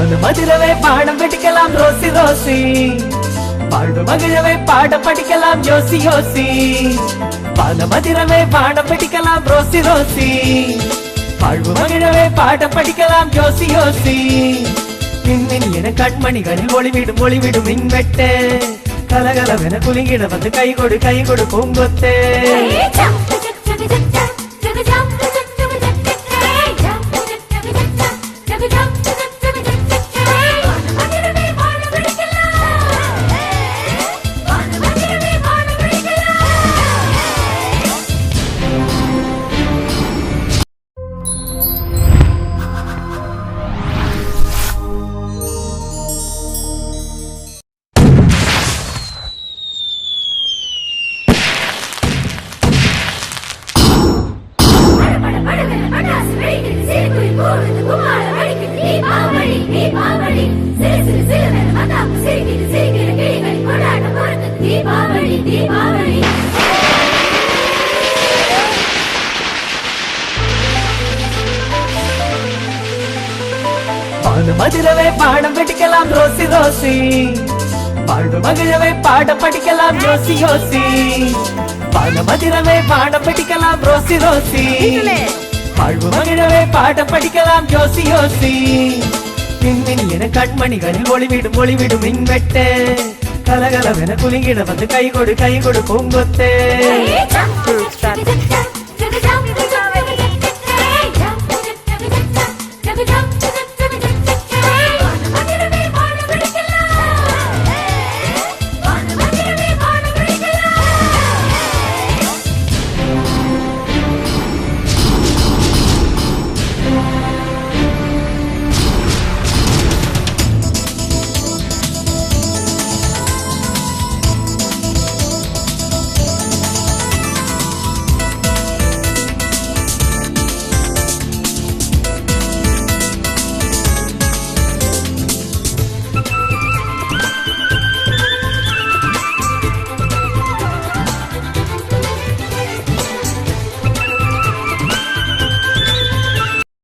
மதுரவே பாடம் வெடிக்கலாம் Rousey Rousey, வாழ்வு மகிழவே பாடம் படிக்கலாம் யோசி யோசி. மதுரவே பாடம் வெடிக்கலாம் ரோசி ரோசி, வாழ்வு மகிழவே பாடம் படிக்கலாம் யோசி யோசி. மின்மின் என கண்மணிகளில் ஒளிவிடும் ஒளிவிடும் மின்வெட்டு, கலகலவென குலுங்கிட வந்து கை கொடு பூங்கொத்தே. மதுரவே பாடம் வெடிக்கலாம் ரோசி ரோசி, வாழ்வு மகிழவே பாடம் படிக்கலாம் யோசி யோசி. மதுரவே பாடம் வெடிக்கலாம் ரோசி ரோசி, வாழ்வு மகிழவே பாடம் படிக்கலாம் யோசி யோசி. மின்மின் என கண்மணிகளில் ஒளிவிடும் ஒளிவிடும் மின்வெட்டு, கலகலவென குலுங்கிட வந்து கை கொடு பூங்கொத்தே.